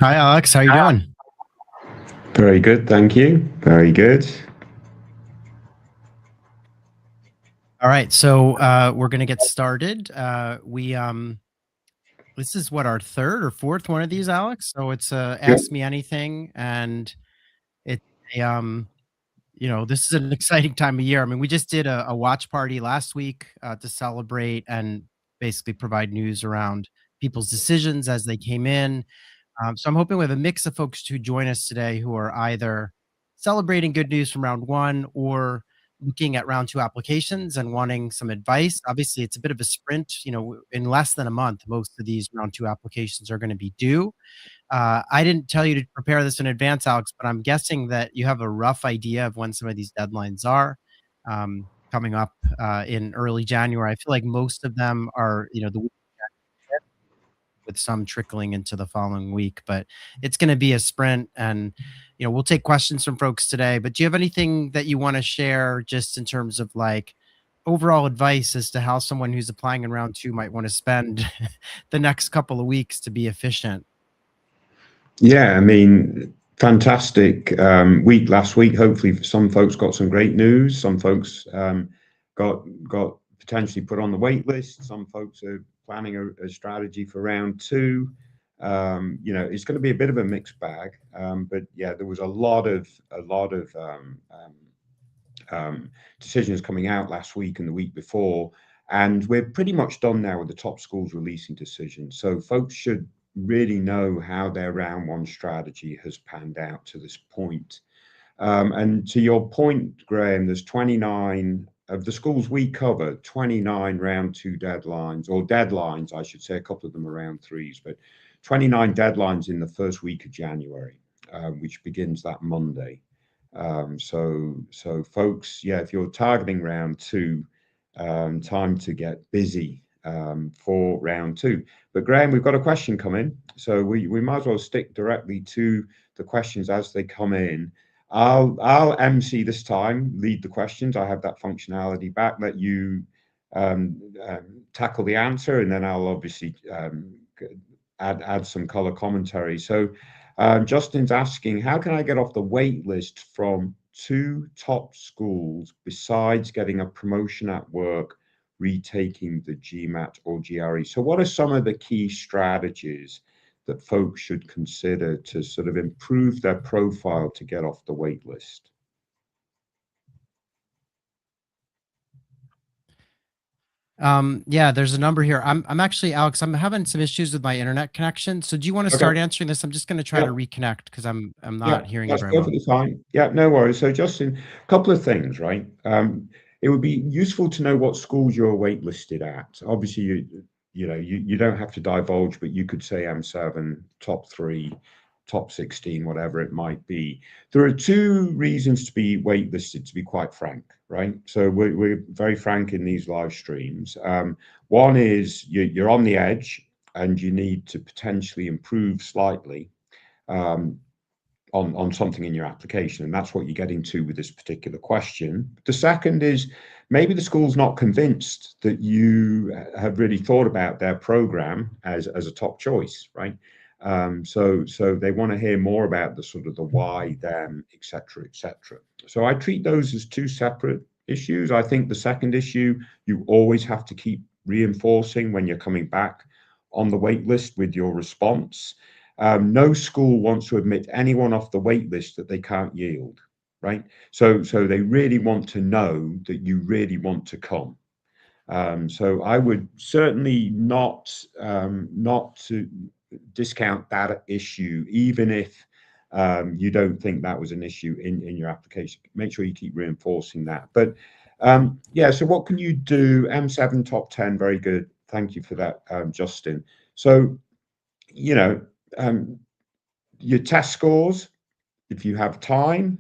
Hi, Alex. How you doing? Very good, thank you. Very good. All right, so we're gonna get started. This is what our third or fourth one of these, Alex. So it's Yep. Ask Me Anything, and it's a, this is an exciting time of year. I mean, we just did a watch party last week to celebrate and basically provide news around people's decisions as they came in. So I'm hoping we have a mix of folks who join us today who are either celebrating good news from round one or looking at round two applications and wanting some advice. Obviously, it's a bit of a sprint. In less than a month, most of these round two applications are going to be due. I didn't tell you to prepare this in advance, Alex, but I'm guessing that you have a rough idea of when some of these deadlines are coming up in early January. I feel like most of them are, the week with some trickling into the following week, but it's gonna be a sprint and, we'll take questions from folks today, but do you have anything that you wanna share just in terms of, like, overall advice as to how someone who's applying in round 2 might wanna spend the next couple of weeks to be efficient? Yeah, I mean, fantastic week last week. Hopefully, some folks got some great news. Some folks got potentially put on the wait list. Some folks are planning a strategy for round two. It's going to be a bit of a mixed bag. But yeah, there was a lot of decisions coming out last week and the week before, and we're pretty much done now with the top schools releasing decisions. So folks should really know how their round one strategy has panned out to this point. And to your point, Graham, there's 29 of the schools we cover, 29 round two deadlines, or deadlines, I should say. A couple of them are round threes, but 29 deadlines in the first week of January, which begins that Monday. So folks, yeah, if you're targeting round two, time to get busy for round two. But Graham, we've got a question coming, so we might as well stick directly to the questions as they come in. I'll MC this time, lead the questions. I have that functionality back. Let you tackle the answer, and then I'll obviously add some color commentary. So Justin's asking, how can I get off the wait list from two top schools besides getting a promotion at work, retaking the GMAT or GRE? So what are some of the key strategies that folks should consider to sort of improve their profile to get off the wait list? Yeah, there's a number here. I'm actually, Alex, I'm having some issues with my internet connection, so do you wanna Okay. start answering this? I'm just gonna try Yeah. to reconnect because I'm Yeah, not hearing you that's very well. perfectly fine. Yeah, no worries. So, Justin, a couple of things, right? It would be useful to know what schools you're waitlisted at. Obviously, you don't have to divulge, but you could say M7, top three, top 16, whatever it might be. There are two reasons to be waitlisted, to be quite frank, right? So we're very frank in these live streams. One is you're on the edge and you need to potentially improve slightly. Um, on something in your application, and that's what you get into with this particular question. The second is maybe the school's not convinced that you have really thought about their program as a top choice, right? So they want to hear more about the sort of the why, them, etc., etc. So I treat those as two separate issues. I think the second issue you always have to keep reinforcing when you're coming back on the wait list with your response. No school wants to admit anyone off the wait list that they can't yield, right? So they really want to know that you really want to come. So I would certainly not to discount that issue, even if you don't think that was an issue in your application. Make sure you keep reinforcing that. But yeah, so what can you do? M7 top 10, very good. Thank you for that, Justin. So, you know, um, your test scores, if you have time,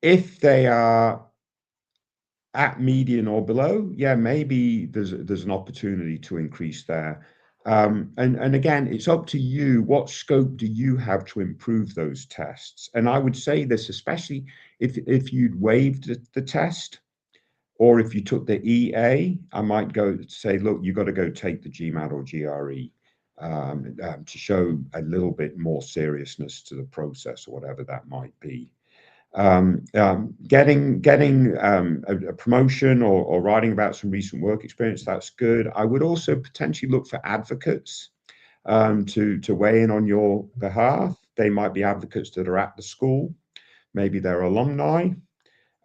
if they are at median or below, yeah, maybe there's an opportunity to increase there. And again, it's up to you. What scope do you have to improve those tests? And I would say this, especially if you'd waived the test, or if you took the EA, I might go say, look, you got to go take the GMAT or GRE. to show a little bit more seriousness to the process or whatever that might be. Getting a promotion or writing about some recent work experience, that's good. I would also potentially look for advocates to weigh in on your behalf. They might be advocates that are at the school, maybe they're alumni.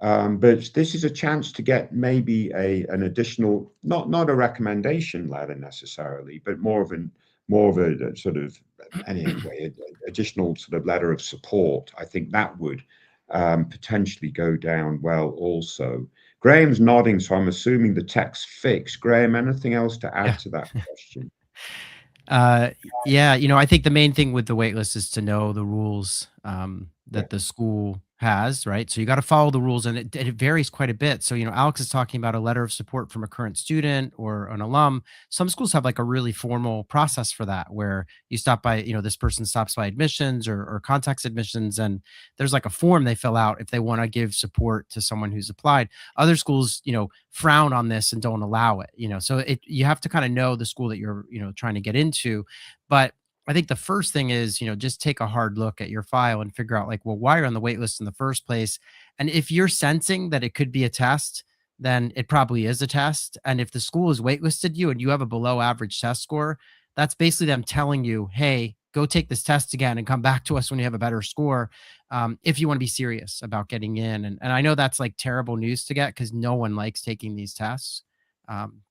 But this is a chance to get maybe an additional, not a recommendation letter necessarily, but more of a sort of anyway, additional sort of letter of support. I think that would potentially go down well also. Graham's nodding, so I'm assuming the text fixed. Graham, anything else to add Yeah. to that question? Yeah, I think the main thing with the wait list is to know the rules, Yeah, that the school has, right? So you gotta follow the rules, and it varies quite a bit. So, Alex is talking about a letter of support from a current student or an alum. Some schools have, like, a really formal process for that, where you stop by this person stops by admissions or contacts admissions, and there's, like, a form they fill out if they wanna give support to someone who's applied. Other schools, frown on this and don't allow it, so you have to kinda know the school that you're, trying to get into. But I think the first thing is, just take a hard look at your file and figure out, like, well, why are you on the wait list in the first place? And if you're sensing that it could be a test, then it probably is a test. And if the school has waitlisted you and you have a below average test score, that's basically them telling you, hey, go take this test again and come back to us when you have a better score, if you want to be serious about getting in. And I know that's like terrible news to get because no one likes taking these tests.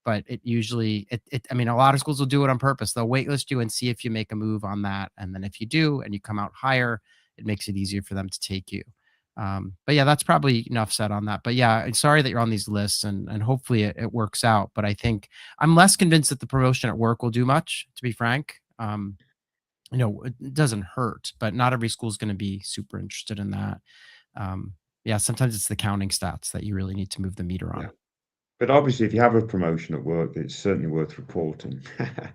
But it usually, I mean, a lot of schools will do it on purpose. They'll waitlist you and see if you make a move on that. And then if you do and you come out higher, it makes it easier for them to take you. But yeah, that's probably enough said on that. But yeah, I'm sorry that you're on these lists, and hopefully it works out. But I think I'm less convinced that the promotion at work will do much, to be frank. It doesn't hurt, but not every school is going to be super interested in that. Um, yeah, sometimes it's the counting stats that you really need to move the meter yeah. on. But obviously, if you have a promotion at work, it's certainly worth reporting.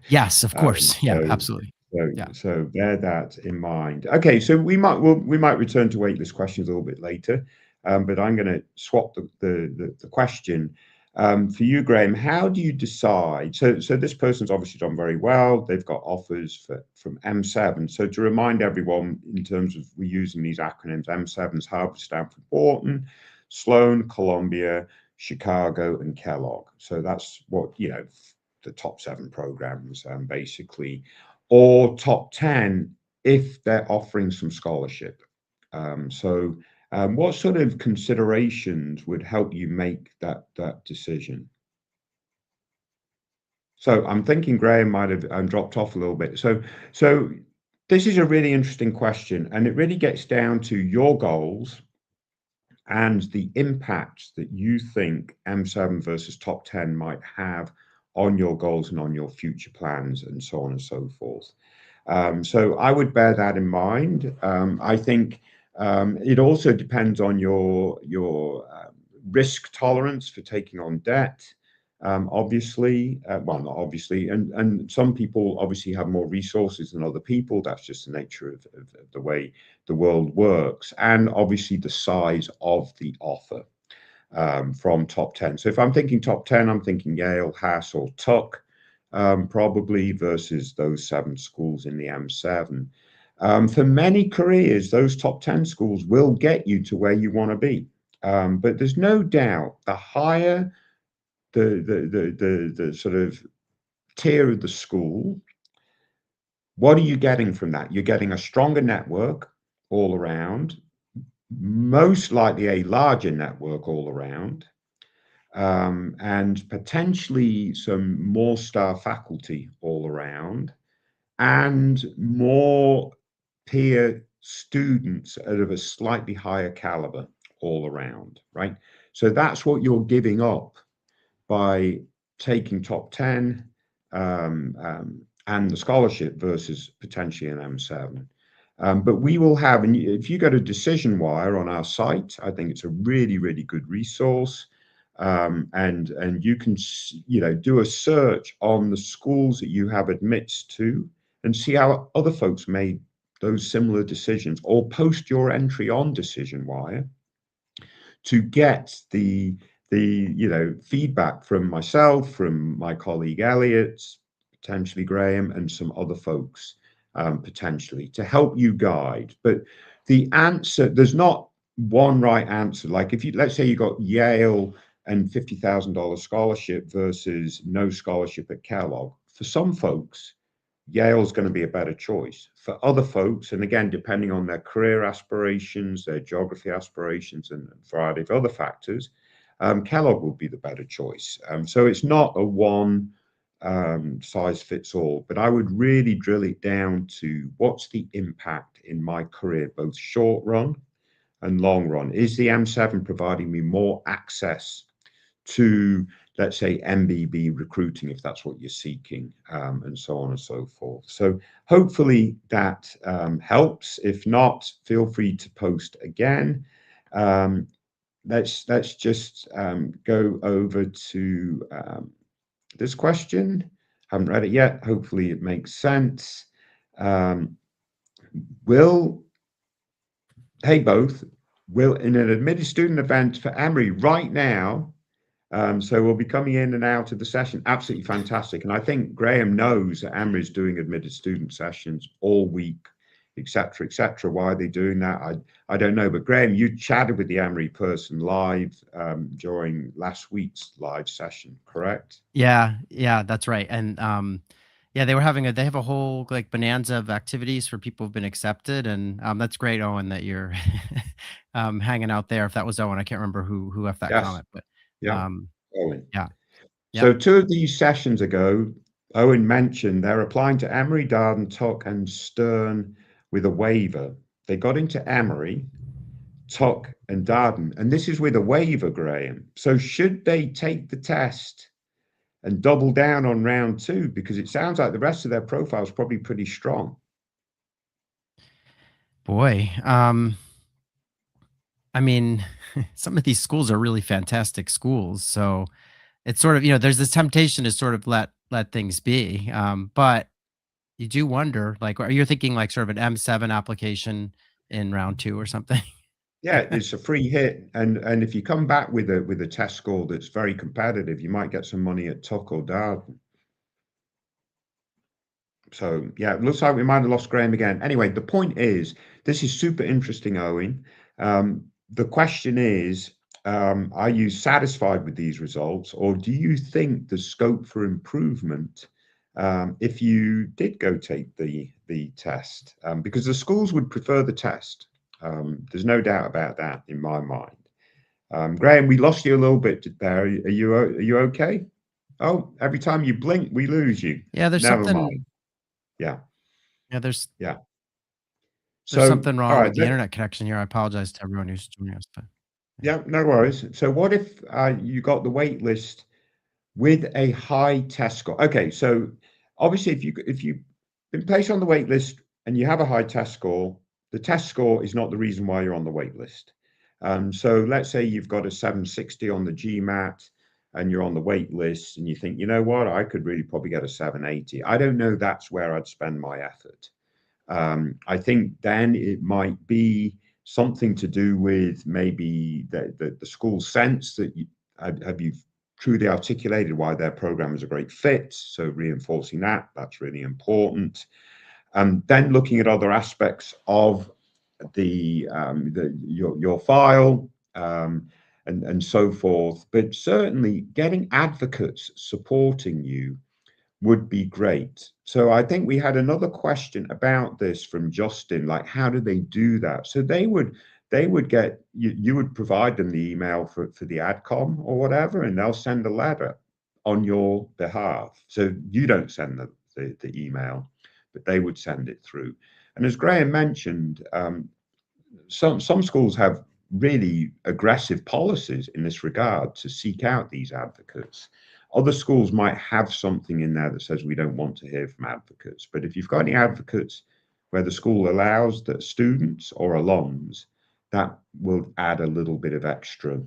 Yes, of course. Yeah, So absolutely. Yeah. bear that in mind. Okay, so we might return to waitlist questions a little bit later, but I'm gonna swap the question. For you, Graham, how do you decide? So this person's obviously done very well. They've got offers from M7. So to remind everyone, in terms of we're using these acronyms, M7's Harvard, Stanford, Wharton, Sloan, Columbia, Chicago, and Kellogg. So that's what, the top 7 programs, basically, or top 10 if they're offering some scholarship. What sort of considerations would help you make that decision? So I'm thinking Graham might have dropped off a little bit. So this is a really interesting question, and it really gets down to your goals and the impact that you think M7 versus top 10 might have on your goals and on your future plans and so on and so forth. So I would bear that in mind. I think it also depends on your risk tolerance for taking on debt. Obviously, well, not obviously, and some people obviously have more resources than other people. That's just the nature of the way the world works, and obviously the size of the offer from top 10. So if I'm thinking top 10, I'm thinking Yale, Haas, or Tuck, probably, versus those 7 schools in the M7. For many careers, those top 10 schools will get you to where you want to be. But there's no doubt the higher the sort of tier of the school, what are you getting from that? You're getting a stronger network all around, most likely a larger network all around, and potentially some more star faculty all around, and more peer students of a slightly higher caliber all around, right? So that's what you're giving up by taking top 10 and the scholarship versus potentially an M7. But we will have, and if you go to Decision Wire on our site, I think it's a really, really good resource. And you can, do a search on the schools that you have admits to and see how other folks made those similar decisions, or post your entry on Decision Wire to get the feedback from myself, from my colleague Elliot, potentially, Graham, and some other folks potentially to help you guide. But the answer, there's not one right answer. Like if you, let's say you got Yale and $50,000 scholarship versus no scholarship at Kellogg, for some folks, Yale's going to be a better choice. For other folks, and again, depending on their career aspirations, their geography aspirations, and a variety of other factors, Kellogg will be the better choice. So it's not a one size fits all, but I would really drill it down to what's the impact in my career, both short run and long run. Is the M7 providing me more access to, let's say, MBB recruiting, if that's what you're seeking, and so on and so forth. So hopefully that helps. If not, feel free to post again. Let's just go over to this question. Haven't read it yet. Hopefully it makes sense. Will, hey both, will in an admitted student event for Emory right now, so we'll be coming in and out of the session. Absolutely fantastic. And I think Graham knows that Emory is doing admitted student sessions all week, etc., etc. Why are they doing that? I don't know. But Graham, you chatted with the Emory person live during last week's live session, correct? Yeah, that's right. And yeah, they have a whole like bonanza of activities for people who've been accepted, and that's great, Owen, that you're hanging out there. If that was Owen, I can't remember who left that Yes. comment, but Yeah. um, Owen. yeah, So yep. two of these sessions ago, Owen mentioned they're applying to Emory, Darden, Tuck, and Stern with a waiver. They got into Emory, Tuck, and Darden, and this is with a waiver, Graham. So should they take the test and double down on round two? Because it sounds like the rest of their profile is probably pretty strong. Boy, I mean, some of these schools are really fantastic schools, so it's sort of, there's this temptation to sort of let things be. But you do wonder, like, are you thinking like sort of an M7 application in round two or something? Yeah, it's a free hit, and if you come back with a test score that's very competitive, you might get some money at Tuck or Darden. So yeah, it looks like we might have lost Graham again. Anyway, the point is, this is super interesting, Owen. The question is, are you satisfied with these results, or do you think there's scope for improvement if you did go take the test? Because the schools would prefer the test. There's no doubt about that in my mind. Graham, we lost you a little bit there. Are you okay? Oh, every time you blink, we lose you. Yeah, Never mind. Yeah. yeah, Yeah. there's So, something all wrong right. with the internet connection here. I apologize to everyone who's joining us, but yeah. Yeah, no worries. So, what if you got the wait list with a high test score? Okay, so obviously, if you've been placed on the wait list and you have a high test score, the test score is not the reason why you're on the wait list. So, let's say you've got a 760 on the GMAT and you're on the wait list, and you think, you know what, I could really probably get a 780. I don't know. That's where I'd spend my effort. I think then it might be something to do with maybe the school sense that have you truly articulated why their program is a great fit. So reinforcing that's really important. Then looking at other aspects of your file and so forth. But certainly getting advocates supporting you would be great. So I think we had another question about this from Justin, like how do they do that? So they would get you would provide them the email for the adcom or whatever, and they'll send a letter on your behalf. So you don't send the email, but they would send it through. And as Graham mentioned, some schools have really aggressive policies in this regard to seek out these advocates. Other schools might have something in there that says we don't want to hear from advocates. But if you've got any advocates where the school allows that students or alums, that will add a little bit of extra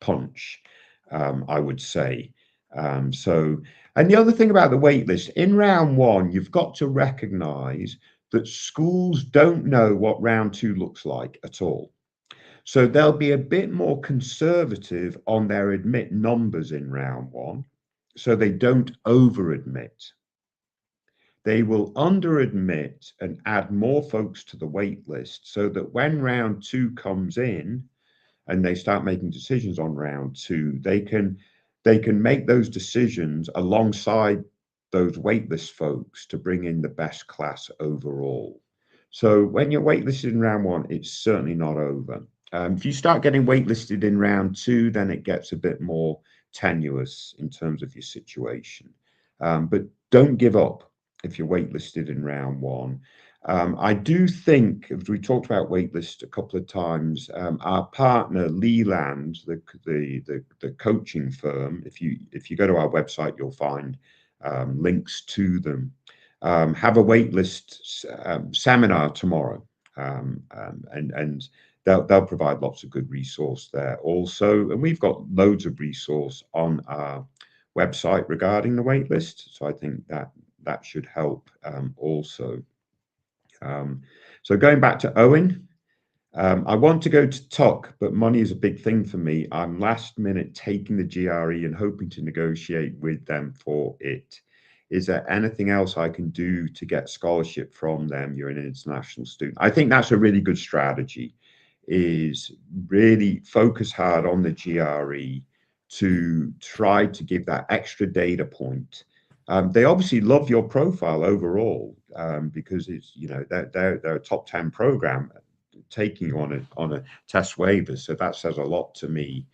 punch, I would say. So, and the other thing about the wait list in round one, you've got to recognize that schools don't know what round two looks like at all. So they'll be a bit more conservative on their admit numbers in round one. so they don't over admit. They will under admit and add more folks to the wait list so that when round two comes in, and they start making decisions on round two, they can make those decisions alongside those waitlist folks to bring in the best class overall. So when you're waitlisted in round one, it's certainly not over. If you start getting waitlisted in round two, then it gets a bit more tenuous in terms of your situation. But don't give up if you're waitlisted in round one. I do think, as we talked about waitlist a couple of times, our partner Leland, the coaching firm, if you go to our website, you'll find links to them. Have a waitlist seminar tomorrow, and they'll provide lots of good resource there also. And we've got loads of resource on our website regarding the waitlist, so I think that should help also. So going back to Owen, I want to go to TUC, but money is a big thing for me. I'm last minute taking the GRE and hoping to negotiate with them for it. Is there anything else I can do to get scholarship from them? You're an international student. I think that's a really good strategy, is really focus hard on the GRE to try to give that extra data point. They obviously love your profile overall, because it's, they're a top 10 program taking you on a test waiver. So that says a lot to me,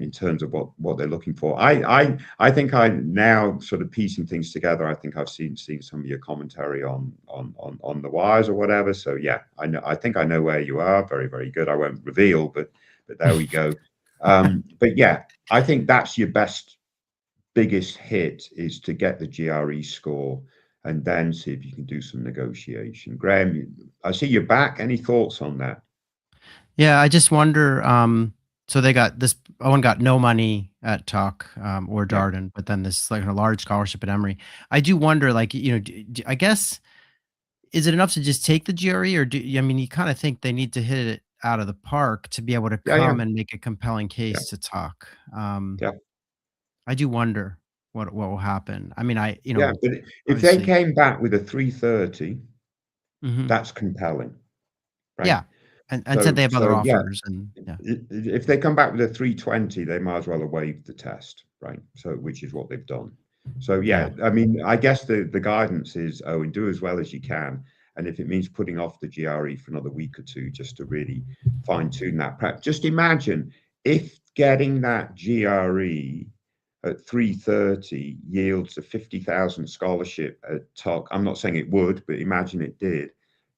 in terms of what they're looking for. I think I now sort of piecing things together. I think I've seen some of your commentary on the wires or whatever. So yeah, I think I know where you are. Very, very good. I won't reveal, but there we go. But yeah, I think that's your biggest hit, is to get the GRE score and then see if you can do some negotiation. Graham, I see you're back. Any thoughts on that? Yeah, I just wonder, so they got this Owen got no money at Tuck, or Yeah, Darden, but then this, like, a large scholarship at Emory. I do wonder, like, I guess, is it enough to just take the GRE, or I mean, you kinda think they need to hit it out of the park to be able to yeah, yeah, come and make a compelling yeah, case to Tuck. yeah, I do wonder what will happen. I mean, yeah. But if they obviously. came back with a 330, Mhm. that's compelling, right? Yeah, and said So they have other yeah, offers, and yeah. if they come back with a 320, they might as well have waived the test, right? So, which is what they've done. So, Yeah. yeah, I mean, I guess the guidance is, oh, and do as well as you can. And if it means putting off the GRE for another week or two, just to really fine tune that prep. Just imagine if getting that GRE at 330 yields a 50,000 scholarship at TUC. I'm not saying it would, but imagine it did.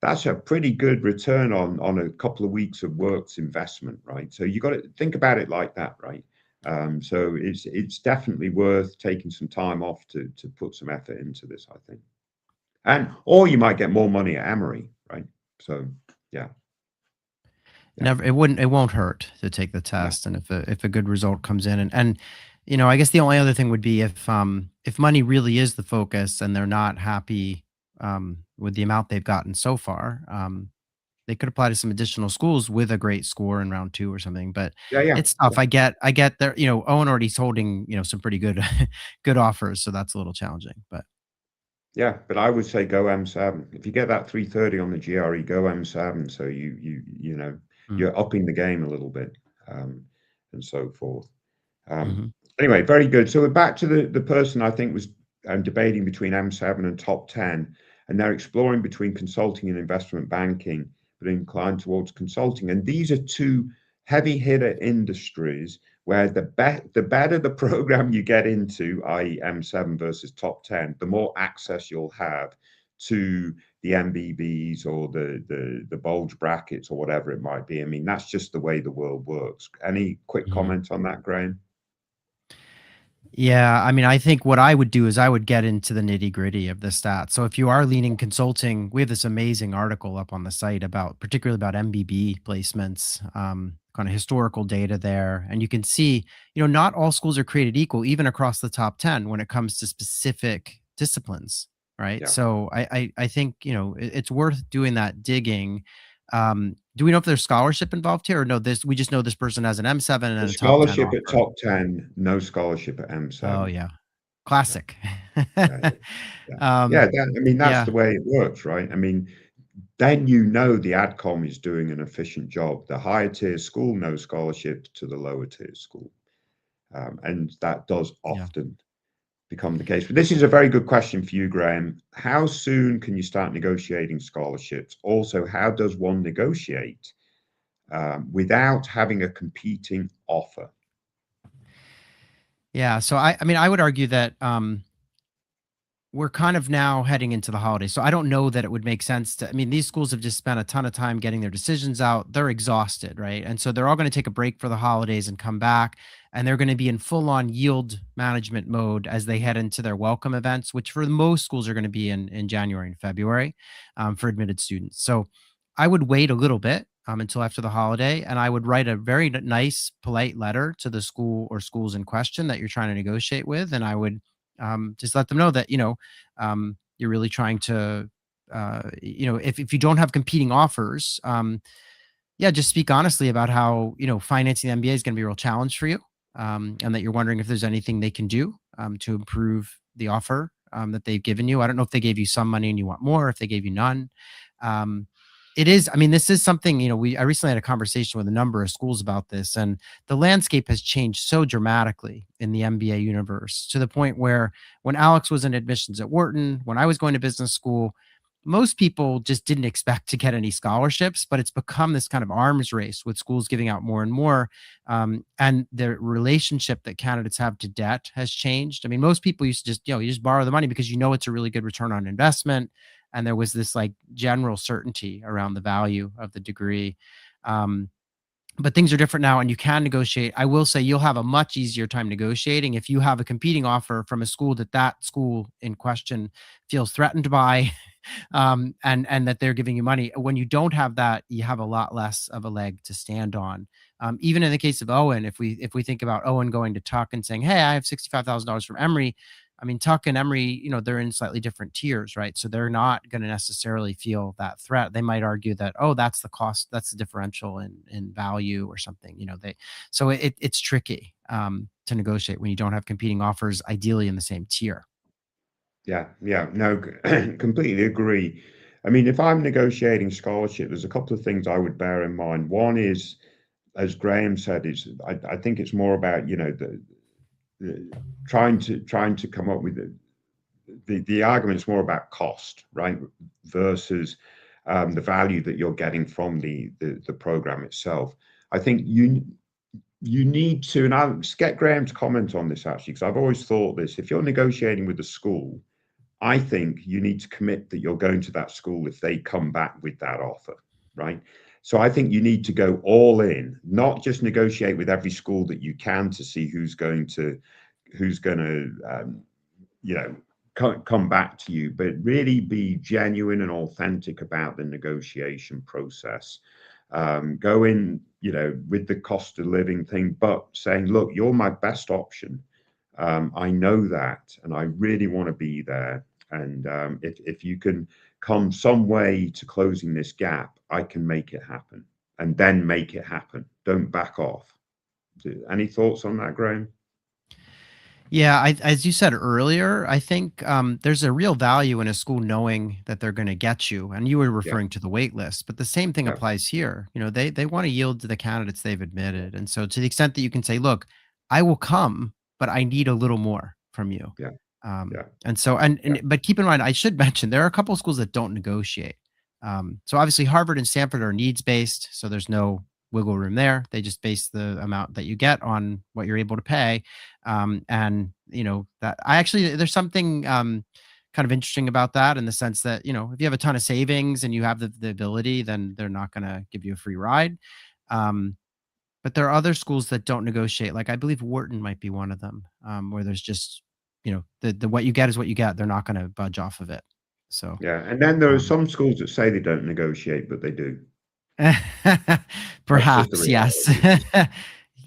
That's a pretty good return on a couple of weeks of work's investment, right? So you got to think about it like that, right? So it's definitely worth taking some time off to put some effort into this, I think. And or you might get more money at Emory, right? So yeah, yeah, It won't hurt to take the no, test, and if a good result comes in, and I guess the only other thing would be if money really is the focus and they're not happy, with the amount they've gotten so far, they could apply to some additional schools with a great score in round 2 or something, but yeah, yeah, it's tough. yeah. I get there, Owen already's holding, some pretty good good offers, so that's a little challenging, but Yeah, but I would say go M7. If you get that 330 on the GRE, go M7. So mm, you're upping the game a little bit, um, and so forth. Um, mhm. anyway, very good. So we're back to the person I think was debating between M7 and top 10, and they're exploring between consulting and investment banking, but inclined towards consulting. And these are two heavy hitter industries where the better the program you get into, i.e., M7 versus top 10, the more access you'll have to the MBBs or the bulge brackets or whatever it might be. I mean, that's just the way the world works. Any quick Mhm. comment on that, Graham? Yeah, I mean, I think what I would do is I would get into the nitty-gritty of the stats. So if you are leaning consulting, we have this amazing article up on the site about particularly about MBB placements, kind of historical data there. And you can see, not all schools are created equal, even across the top 10 when it comes to specific disciplines. Right. Yeah. So I think, it's worth doing that digging. Do we know if there's scholarship involved here, or no, we just know this person has an M7 The and a top 10 scholarship at offer? top 10, no scholarship at Oh M7. yeah. Yeah, Classic. yeah, yeah, yeah. Yeah, Um, that, I mean, that's yeah, the way it works, right? I mean, then you know the AdCom is doing an efficient job. The higher tier school knows scholarships to the lower tier school. And that does yeah. often become the case. But this is a very good question for you, Graham. How soon can you start negotiating scholarships? Also, how does one negotiate without having a competing offer? Yeah, so I mean, I would argue that, we're kind of now heading into the holidays. So I don't know that it would make sense to, I mean, these schools have just spent a ton of time getting their decisions out. They're exhausted, right? And so they're all going to take a break for the holidays and come back, and they're going to be in full on yield management mode as they head into their welcome events, which for most schools are going to be in January and February, for admitted students. So I would wait a little bit, until after the holiday, and I would write a very nice, polite letter to the school or schools in question that you're trying to negotiate with. And I would, just let them know that, you're really trying to, if you don't have competing offers, yeah, just speak honestly about how, financing the MBA is going to be a real challenge for you, and that you're wondering if there's anything they can do, to improve the offer, that they've given you. I don't know if they gave you some money and you want more, if they gave you none. Um, it is, I mean, this is something, I recently had a conversation with a number of schools about this, and the landscape has changed so dramatically in the MBA universe to the point where when Alex was in admissions at Wharton, when I was going to business school, most people just didn't expect to get any scholarships, but it's become this kind of arms race with schools giving out more and more. And the relationship that candidates have to debt has changed. I mean, most people used to just, you just borrow the money because it's a really good return on investment. And there was this like general certainty around the value of the degree. Um, but things are different now and you can negotiate. I will say you'll have a much easier time negotiating if you have a competing offer from a school that school in question feels threatened by, and that they're giving you money. When you don't have that, you have a lot less of a leg to stand on. Even in the case of Owen, if we think about Owen going to Tuck and saying, "Hey, I have $65,000 from Emory," I mean, Tuck and Emory, they're in slightly different tiers, right? So they're not going to necessarily feel that threat. They might argue that, oh, that's the cost, that's the differential in value or something. So it's tricky, to negotiate when you don't have competing offers, ideally in the same tier. Yeah, yeah, no, completely agree. I mean, if I'm negotiating scholarship, there's a couple of things I would bear in mind. One is, as Graham said, is I think it's more about, the trying to come up with the argument is more about cost, right, versus the value that you're getting from the program itself. I think you need to, and I'll just get Graham's comment on this actually, because I've always thought this: if you're negotiating with the school, I think you need to commit that you're going to that school if they come back with that offer, right? So I think you need to go all in, not just negotiate with every school that you can to see who's going to you know come back to you, but really be genuine and authentic about the negotiation process. Go in, with the cost of living thing, but saying, look, you're my best option. I know that, and I really want to be there. And if you can come some way to closing this gap, I can make it happen. And then make it happen. Don't back off. Any thoughts on that, Graham? Yeah, as you said earlier, I think, there's a real value in a school knowing that they're going to get you, and you were Yeah, referring to the wait list, but the same thing yeah, applies here. They want to yield to the candidates they've admitted, and so to the extent that you can say, "Look, I will come, but I need a little more from you." yeah, yeah, And so, yeah, but keep in mind, I should mention there are a couple of schools that don't negotiate. So obviously Harvard and Stanford are needs based, so there's no wiggle room there. They just base the amount that you get on what you're able to pay. And that I actually there's something, kind of interesting about that in the sense that, if you have a ton of savings and you have the ability, then they're not going to give you a free ride. Um, but there are other schools that don't negotiate. Like I believe Wharton might be one of them, where there's just, the what you get is what you get. They're not going to budge off of it. So, yeah. And then there are um, some schools that say they don't negotiate, but they do. That's just the perhaps yes, reality. And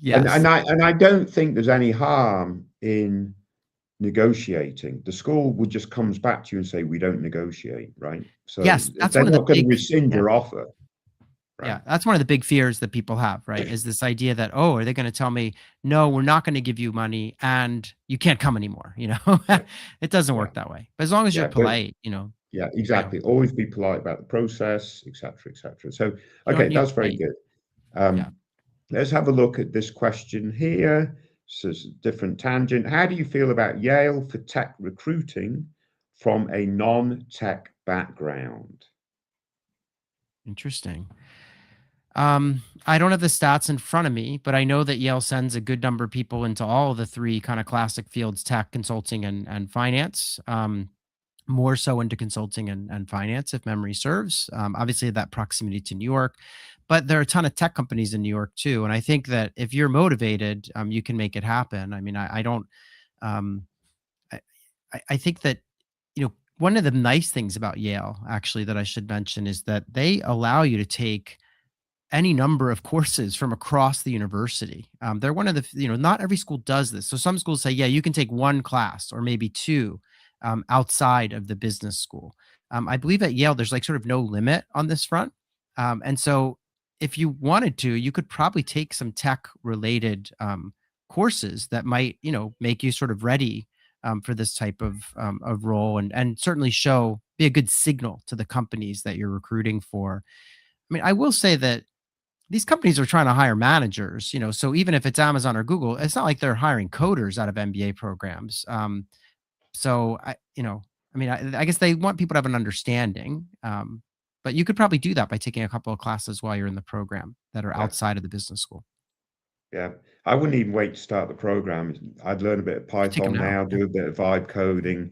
yes, and I don't think there's any harm in negotiating. The school would just comes back to you and say, we don't negotiate, right? So yes. That's they're one of the not going to big, rescind yeah. your offer. right? Yeah, that's one of the big fears that people have, right? Is this idea that, "Oh, are they gonna tell me, 'No, we're not gonna give you money, and you can't come anymore,'" you know? Yeah, It doesn't yeah, work that way. But as long as you're yeah, but polite, yeah, you know, exactly. Always be polite about the process, etc., etc. So, you don't okay, need that's very right. good. Yeah, Um, let's have a look at this question here. So it's a different tangent. How do you feel about Yale for tech recruiting from a non-tech background? interesting. I don't have the stats in front of me, but I know that Yale sends a good number of people into all of the 3 kinda classic fields, tech, consulting, and finance. More so into consulting and finance, if memory serves. Obviously, that proximity to New York, but there are a ton of tech companies in New York too. And I think that if you're motivated, you can make it happen. I mean, I don't. Um, I, I think that one of the nice things about Yale, actually, that I should mention is that they allow you to take any number of courses from across the university. They're one of the, not every school does this. So some schools say, yeah, you can take one class or maybe two outside of the business school. I believe at Yale, there's like sort of no limit on this front. And so if you wanted to, you could probably take some tech related courses that might, make you sort of ready for this type of role and certainly be a good signal to the companies that you're recruiting for. I mean, I will say that these companies are trying to hire managers, so even if it's Amazon or Google, it's not like they're hiring coders out of MBA programs. So I mean, I guess they want people to have an understanding. But you could probably do that by taking a couple of classes while you're in the program that are Yeah. outside of the business school. Yeah, I wouldn't even wait to start the program. I'd learn a bit of You could take them Python now. now, Yeah. do a bit of vibe coding,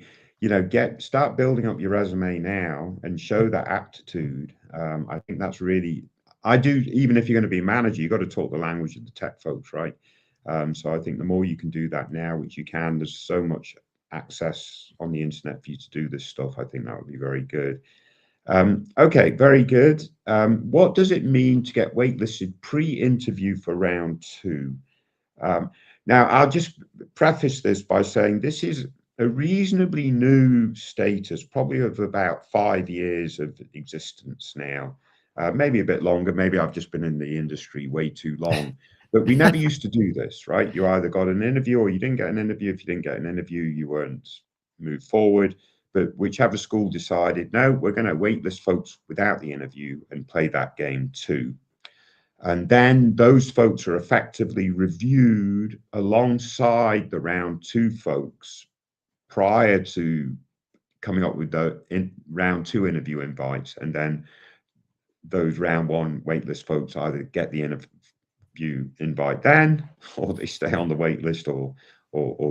start building up your resume now and show that aptitude. I think that's really, I do, even if you're going to be a manager, you've got to talk the language of the tech folks, right? So I think the more you can do that now, which you can, there's so much access on the internet for you to do this stuff. I think that would be very good. Okay, very good. What does it mean to get waitlisted pre-interview for round two? Now, I'll just preface this by saying this is a reasonably new status, probably of about 5 years of existence now, maybe a bit longer. Maybe I've just been in the industry way too long. But we never used to do this, right? You either got an interview or you didn't get an interview. If you didn't get an interview, you weren't moved forward. But whichever school decided, no, we're going to waitlist folks without the interview and play that game too. And then those folks are effectively reviewed alongside the round two folks prior to coming up with the round two interview invites. And then those round one waitlist folks either get the interview invite then, or they stay on the waitlist or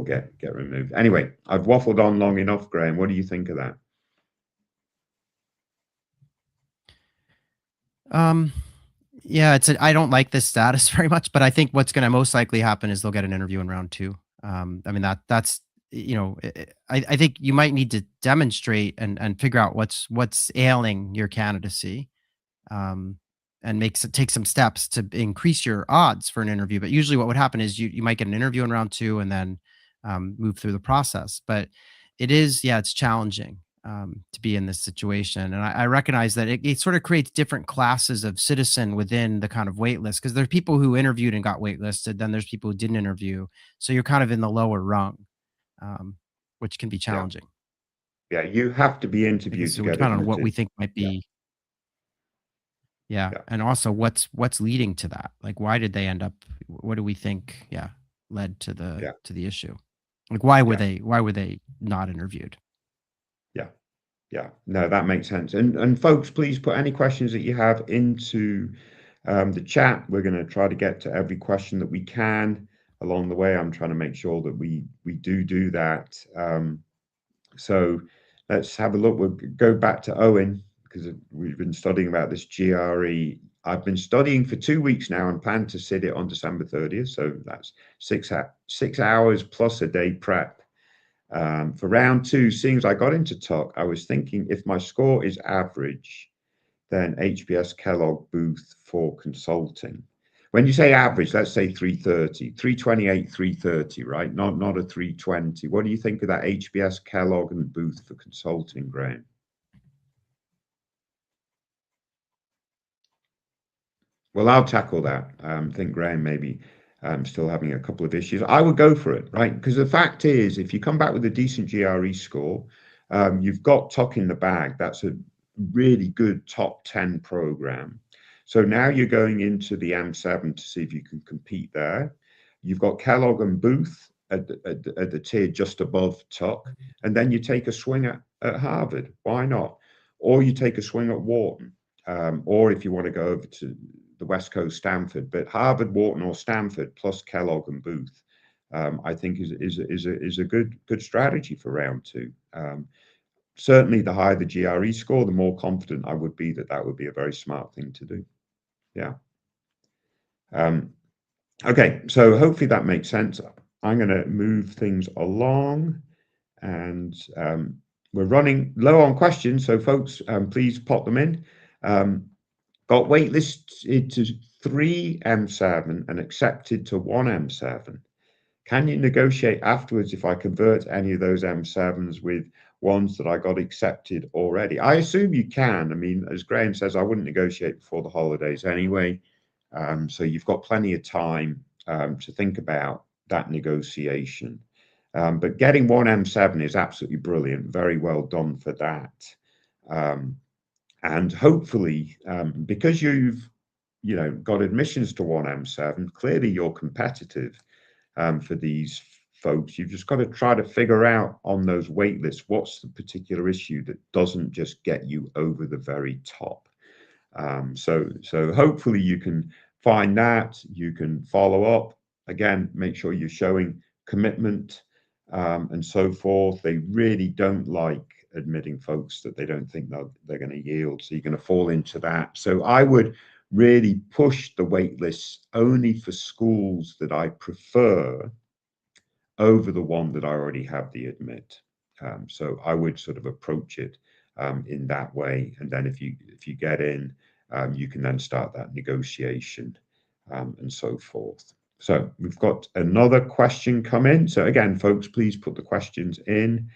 get removed. Anyway, I've waffled on long enough, Graham. What do you think of that? Um, yeah, I don't like this status very much, but I think what's going to most likely happen is they'll get an interview in round two. I mean that's I think you might need to demonstrate and figure out what's ailing your candidacy, um, and take some steps to increase your odds for an interview. But usually, what would happen is you might get an interview in round two and then move through the process. But it's challenging to be in this situation, and I recognize that it sort of creates different classes of citizen within the kind of wait list because there's people who interviewed and got waitlisted, then there's people who didn't interview, so you're kind of in the lower rung, um, which can be Yeah, challenging. yeah, you have to be I guess interviewed to it would get depend on what admitted. we think might Yeah, be. Yeah, yeah, and also what's leading to that? Like, why did they end up what do we think, led yeah, to the issue? Like, yeah, why were they not interviewed? yeah. Yeah, no, that makes sense. And folks, please put any questions that you have into the chat. We're going to try to get to every question that we can along the way. I'm trying to make sure that we do that. So let's have a look. We'll go back to Owen because we've been studying about this GRE. I've been studying for 2 weeks now and plan to sit it on December 30th. So that's 6 hours plus a day prep. For round two, seeing as I got into talk, I was thinking if my score is average, then HBS Kellogg Booth for consulting. When you say average, let's say 330, 328, 330, right? Not a 320. What do you think of that HBS Kellogg and Booth for consulting, Graham? Well, I'll tackle that. I think Graham may be still having a couple of issues. I would go for it, right? Because the fact is, if you come back with a decent GRE score, you've got Tuck in the bag. That's a really good top 10 program. So now you're going into the M7 to see if you can compete there. You've got Kellogg and Booth at the tier just above Tuck. And then you take a swing at Harvard. Why not? Or you take a swing at Wharton. Or if you want to go over to the West Coast, Stanford, but Harvard, Wharton, or Stanford plus Kellogg and Booth, I think is a good strategy for round two. Certainly, the higher the GRE score, the more confident I would be that that would be a very smart thing to do. Yeah. Um, okay, so hopefully that makes sense. I'm going to move things along, and we're running low on questions, so folks, please pop them in. Got waitlisted to 3 M7 and accepted to 1 M7. Can you negotiate afterwards if I convert any of those M7s with ones that I got accepted already? I assume you can. I mean, as Graham says, I wouldn't negotiate before the holidays anyway. So you've got plenty of time to think about that negotiation. But getting 1 M7 is absolutely brilliant. Very well done for that. And hopefully, because you've got admissions to 1 M7, clearly you're competitive for these folks. You've just got to try to figure out on those wait lists what's the particular issue that doesn't just get you over the very top. So hopefully you can find that. You can follow up. Again, make sure you're showing commitment and so forth. They really don't like admitting folks that they don't think they're going to yield. So you're going to fall into that. So I would really push the wait lists only for schools that I prefer over the one that I already have the admit. So I would sort of approach it in that way. And then if you get in, you can then start that negotiation and so forth. So we've got another question come in. So again, folks, please put the questions in.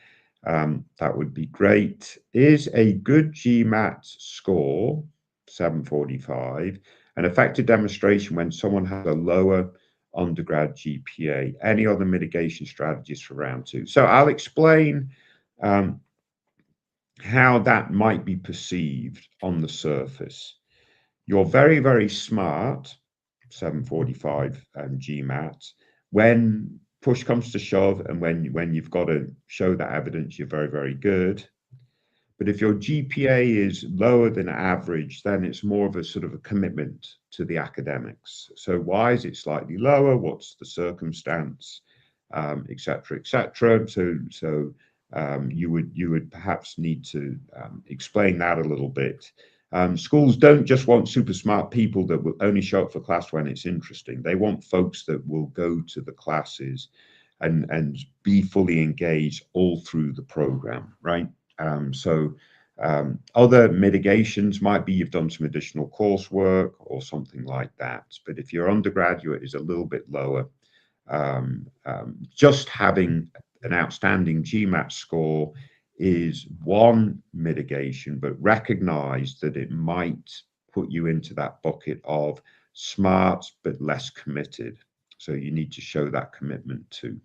That would be great. Is a good GMAT score, 745, an effective demonstration when someone has a lower undergrad GPA? Any other mitigation strategies for round two? So I'll explain how that might be perceived on the surface. You're very, very smart, 745 GMAT. When push comes to shove and when you've got to show that evidence, you're very, very good. But if your GPA is lower than average, then it's more of a sort of a commitment to the academics. So why is it slightly lower? What's the circumstance, et cetera, et cetera. So you would perhaps need to explain that a little bit. Schools don't just want super smart people that will only show up for class when it's interesting. They want folks that will go to the classes and be fully engaged all through the program, right? Other mitigations might be you've done some additional coursework or something like that. But if your undergraduate is a little bit lower, just having an outstanding GMAT score is one mitigation, but recognize that it might put you into that bucket of smart but less committed. So you need to show that commitment too.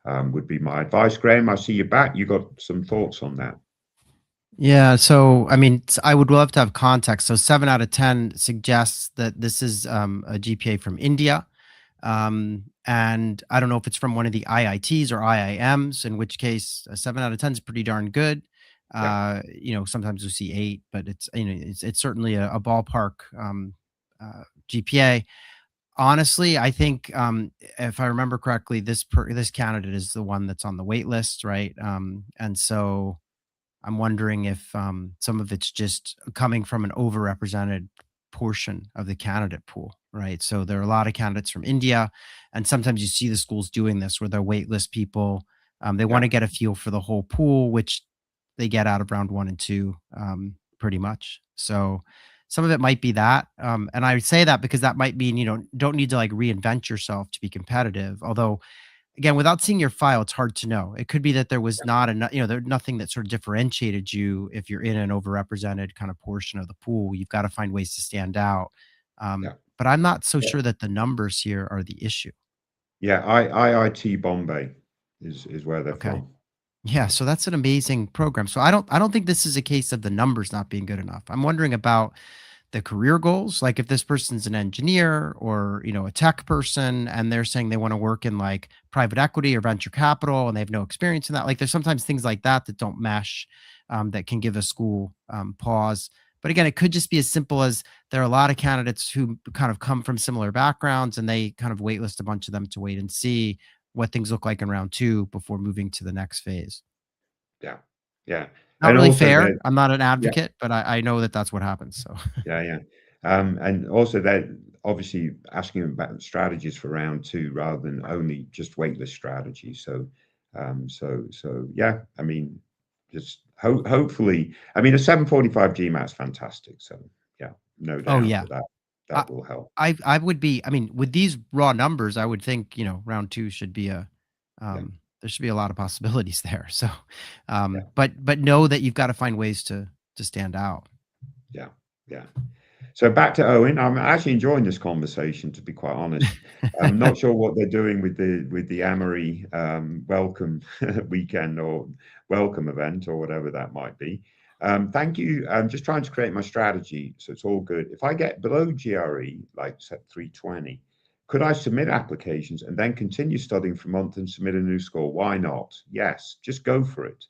Would be my advice. Graham, I see you back. You got some thoughts on that? Yeah, so I mean, I would love to have context. So 7 out of 10 suggests that this is a GPA from India. And I don't know if it's from one of the IITs or IIMs, in which case a 7 out of 10 is pretty darn good. Yeah, Sometimes we see 8, but it's certainly a ballpark GPA. Honestly, I think if I remember correctly, this candidate is the one that's on the wait list, right? And so I'm wondering if some of it's just coming from an overrepresented portion of the candidate pool, right? So there are a lot of candidates from India, and sometimes you see the schools doing this where they're waitlist people. They want yeah, to get a feel for the whole pool, which they get out of round one and two, pretty much. So some of it might be that, and I say that because that might mean don't need to like reinvent yourself to be competitive. Although again, without seeing your file, it's hard to know. It could be that there was not enough, there's nothing that sort of differentiated you if you're in an overrepresented kind of portion of the pool. You've got to find ways to stand out. Yeah. But I'm not so Yeah. sure that the numbers here are the issue. Yeah. IIT Bombay is where they're Okay. from. Yeah, so that's an amazing program. So I don't think this is a case of the numbers not being good enough. I'm wondering about the career goals, like if this person's an engineer or, a tech person and they're saying they want to work in like private equity or venture capital and they have no experience in that. Like there's sometimes things like that that don't mesh, that can give a school pause. But again, it could just be as simple as there are a lot of candidates who kind of come from similar backgrounds and they kind of waitlist a bunch of them to wait and see what things look like in round two before moving to the next phase. Yeah. Yeah. Not And really also fair. that, I'm not an yeah. advocate, but I know that that's what happens. So Yeah, yeah. And also that obviously asking about strategies for round two rather than only just waitlist strategies. So yeah, I mean, just hopefully, I mean, a 745 GMAT is fantastic. So yeah, no oh doubt yeah. that I that will help. I would be I mean, with these raw numbers, I would think, round 2 should be Yeah, there should be a lot of possibilities there. So, yeah, but know that you've gotta find ways to stand out. yeah, yeah. So back to Owen. I'm actually enjoying this conversation, to be quite honest. I'm not sure what they're doing with the Amory welcome weekend or welcome event or whatever that might be. Thank you. I'm just trying to create my strategy, so it's all good. If I get below GRE, like set 320, could I submit applications and then continue studying for a month and submit a new score? Why not? Yes, just go for it.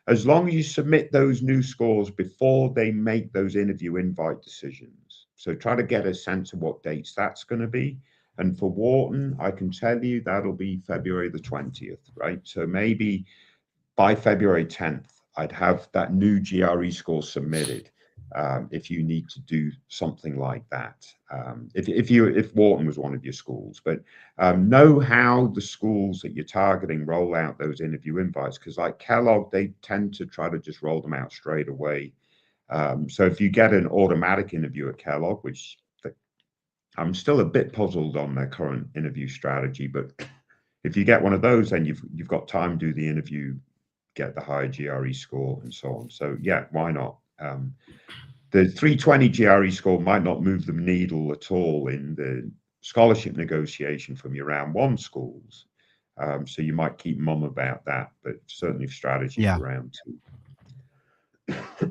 As long as you submit those new scores before they make those interview invite decisions. So try to get a sense of what dates that's going to be. And for Wharton, I can tell you that'll be February the 20th, right? So maybe by February 10th, I'd have that new GRE score submitted. If you need to do something like that, if Wharton was one of your schools, but know how the schools that you're targeting roll out those interview invites, because like Kellogg, they tend to try to just roll them out straight away. So if you get an automatic interview at Kellogg, which I'm still a bit puzzled on their current interview strategy, but if you get one of those, then you've got time to do the interview, get the higher GRE score, and so on. So yeah, why not? The 320 GRE score might not move the needle at all in the scholarship negotiation from your round one schools. So you might keep mum about that, but certainly strategy Yeah. for round two.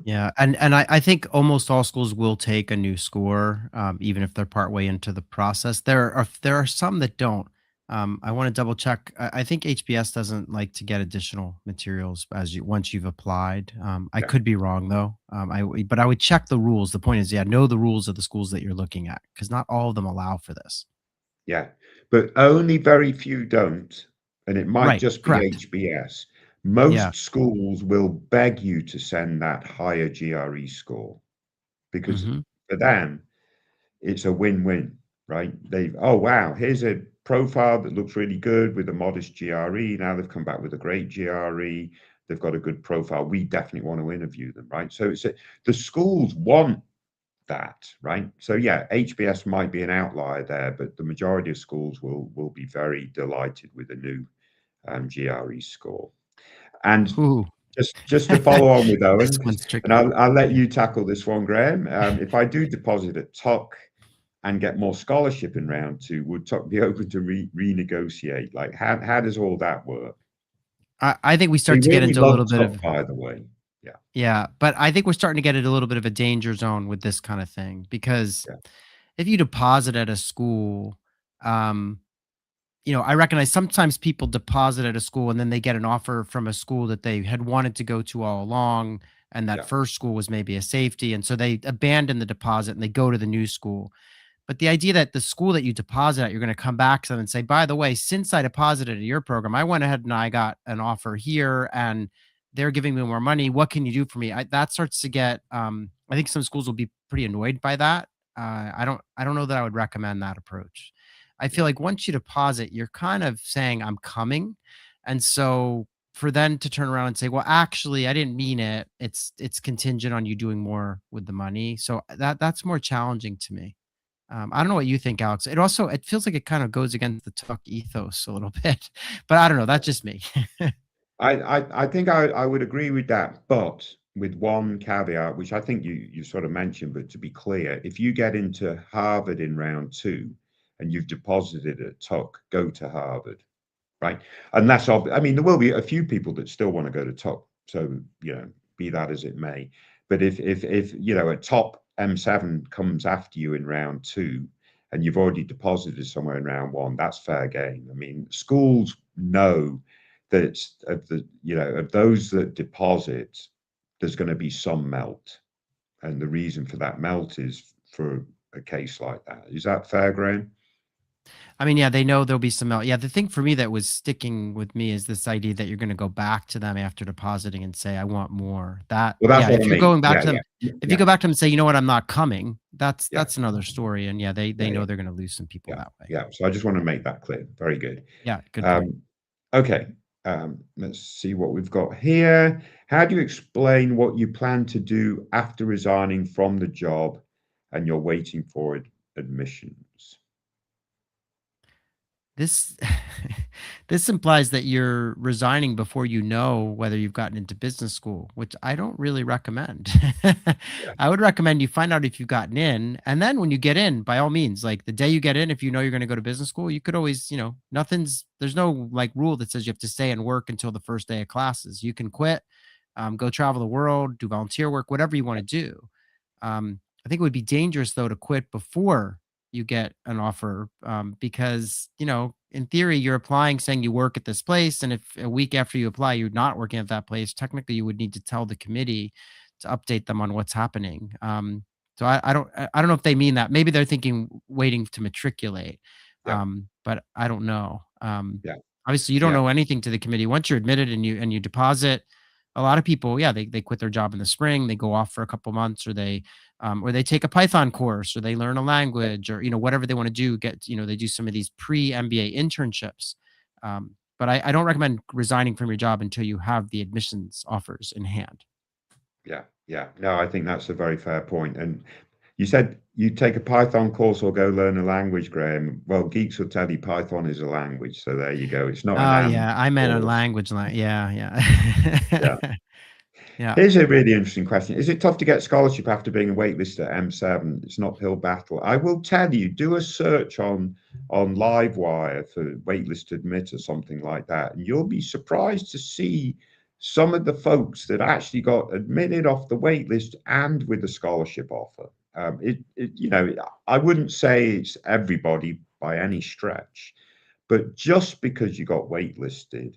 Yeah, and I think almost all schools will take a new score, even if they're partway into the process. There are some that don't. I want to double check. I think HBS doesn't like to get additional materials as you once you've applied. I Yeah, could be wrong though. But I would check the rules. The point is, yeah, know the rules of the schools that you're looking at because not all of them allow for this. yeah, but only very few don't, and it might Right. just be Correct. HBS. Yeah. Most schools will beg you to send that higher GRE score because Hmm. for them, it's a win-win, right? Oh wow, here's a profile that looks really good with a modest GRE. Now they've come back with a great GRE. They've got a good profile. We definitely want to interview them, right? So the schools want that, right? So yeah, HBS might be an outlier there, but the majority of schools will be very delighted with a new GRE score. And Ooh. just to follow on with This Owen, one's and tricky. I'll let you tackle this one, Graham. If I do deposit at Tuck and get more scholarship in round two, would Tuck be open to renegotiate? Like, how does all that work? I think we We start to get really into a love little bit of Tuck, by the way. Yeah, yeah, but I think we're starting to get into a little bit of a danger zone with this kind of thing because yeah, if you deposit at a school, um, I recognize sometimes people deposit at a school and then they get an offer from a school that they had wanted to go to all along, and that yeah, first school was maybe a safety, and so they abandon the deposit and they go to the new school. But the idea that the school that you deposit at, you're going to come back to them and say, by the way, since I deposited at your program, I went ahead and I got an offer here and they're giving me more money. What can you do for me? That starts to get, I think some schools will be pretty annoyed by that. I don't know that I would recommend that approach. I feel yeah, like once you deposit, you're kind of saying I'm coming. And so for them to turn around and say, well, actually, I didn't mean it. It's contingent on you doing more with the money. So that's more challenging to me. I don't know what you think, Alex. It feels like it kind of goes against the Tuck ethos a little bit, but I don't know. That's yeah. just me. I think I would agree with that, but with one caveat, which I think you sort of mentioned, but to be clear, if you get into Harvard in round two and you've deposited at Tuck, go to Harvard, right? And that's I mean, there will be a few people that still want to go to Tuck, so be that as it may. But if a top M7 comes after you in round two, and you've already deposited somewhere in round one, that's fair game. I mean, schools know that of those that deposit, there's going to be some melt, and the reason for that melt is for a case like that. Is that fair, Graham? I mean, yeah, they know there'll be some yeah, the thing for me that was sticking with me is this idea that you're gonna go back to them after depositing and say, "I want more." That Well, that's yeah, what I if you're mean. going back Yeah, to them if you yeah, go back to them and say, "You know what? I'm not coming," yeah, that's another story, and yeah, they yeah, know yeah, they're gonna lose some people yeah, that way. yeah. So I just want to make that clear. Very good. Yeah, good point. Um, okay, let's see what we've got here. How do you explain what you plan to do after resigning from the job and you're waiting for admissions? This this implies that you're resigning before you know whether you've gotten into business school, which I don't really recommend. Yeah, I would recommend you find out if you've gotten in, and then when you get in, by all means, like the day you get in, if you know you're going to go to business school, you could always, there's no like rule that says you have to stay and work until the first day of classes. You can quit, go travel the world, do volunteer work, whatever you want to do. I think it would be dangerous though to quit before you get an offer, because in theory you're applying saying you work at this place, and if a week after you apply you're not working at that place, technically you would need to tell the committee to update them on what's happening. So I don't know if they mean that. Maybe they're thinking waiting to matriculate, yeah, but I don't know. yeah, Obviously you don't yeah, know anything to the committee once you're admitted and you deposit. A lot of people, yeah, they quit their job in the spring, they go off for a couple months, or they take a Python course, or they learn a yeah, language, or whatever they want to do. They do some of these pre-MBA internships. But I don't recommend resigning from your job until you have the admissions offers in hand. yeah, yeah. No, I think that's a very fair point. And you said you take a Python course or go learn a language, Graham. Well, geeks will tell you Python is a language. So there you go. It's not an Oh and yeah, I meant a course. language yeah, yeah. Yeah. Yeah. Here's a really interesting question. Is it tough to get scholarship after being waitlisted at M7? It's an uphill battle. I will tell you, do a search on Livewire for waitlist admit or something like that, and you'll be surprised to see some of the folks that actually got admitted off the waitlist and with a scholarship offer. I wouldn't say it's everybody by any stretch, but just because you got waitlisted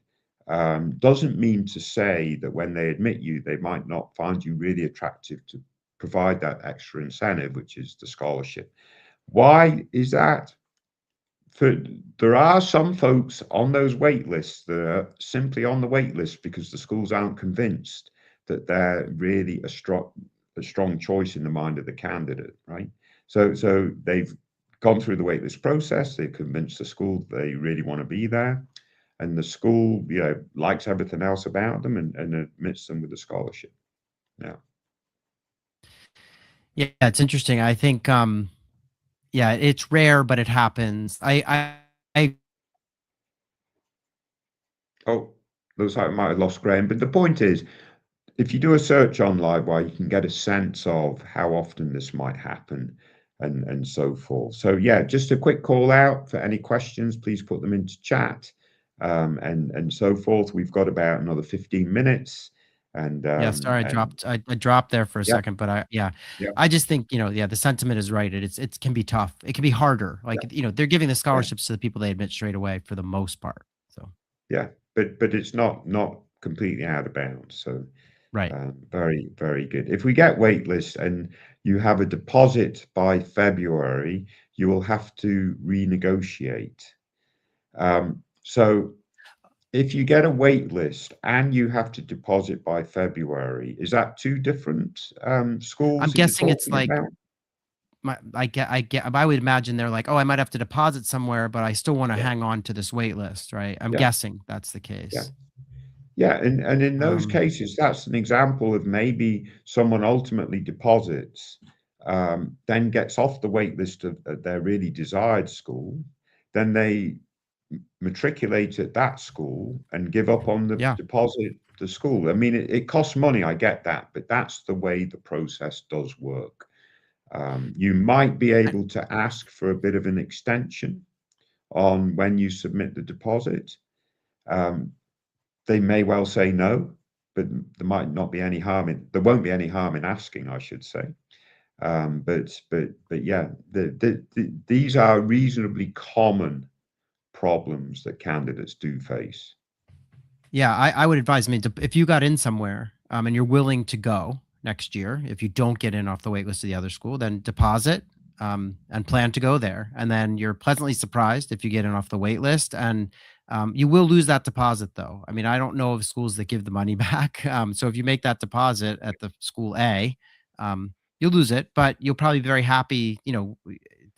doesn't mean to say that when they admit you, they might not find you really attractive to provide that extra incentive, which is the scholarship. Why is that? For, there are some folks on those wait lists that are simply on the wait list because the schools aren't convinced that they're really a strong choice in the mind of the candidate, right? So they've gone through the waitlist process, they've convinced the school they really want to be there, and the school, likes everything else about them and admits them with a scholarship. Yeah. Yeah, it's interesting. I think yeah, it's rare, but it happens. I Oh, looks like I might have lost Graham. But the point is, if you do a search on Livewire, you can get a sense of how often this might happen and so forth. So yeah, just a quick call out for any questions, please put them into chat, and so forth. We've got about another 15 minutes, and Yeah, sorry, I dropped there for a yeah, second, but yeah. yeah, I just think, yeah, the sentiment is right. It can be tough. It can be harder. yeah, Like, they're giving the yeah, scholarships to the people they admit straight away for the most part. So, yeah. But it's not completely out of bounds. So right. very, very good. If we get waitlist and you have a deposit by February, you will have to renegotiate. So if you get a wait list and you have to deposit by February, is that two different I'm schools that you're guessing it's talking like about? I would imagine they're like, "Oh, I might have to deposit somewhere, but I still wanna Yeah, hang on to this wait list," right? I'm yeah, guessing that's the yeah. case. Yeah, and in those Um, cases, that's an example of maybe someone ultimately deposits, then gets off the wait list of their really desired school, then they matriculate at that school and give up on the Yeah. deposit the school. I mean, it costs money, I get that, but that's the way the process does work. You might be I able to ask for a bit of an extension on when you submit the deposit. Um, they may well say no, but there won't be any harm in asking, I should say. But yeah, these are reasonably common problems that candidates do face. Yeah, I would advise, I mean, if you got in somewhere, and you're willing to go next year, if you don't get in off the wait list of the other school, then deposit, and plan to go there. And then you're pleasantly surprised if you get in off the wait list. And you will lose that deposit, though. I mean, I don't know of schools that give the money back. So if you make that deposit at the school A, you'll lose it, but you'll probably be very happy,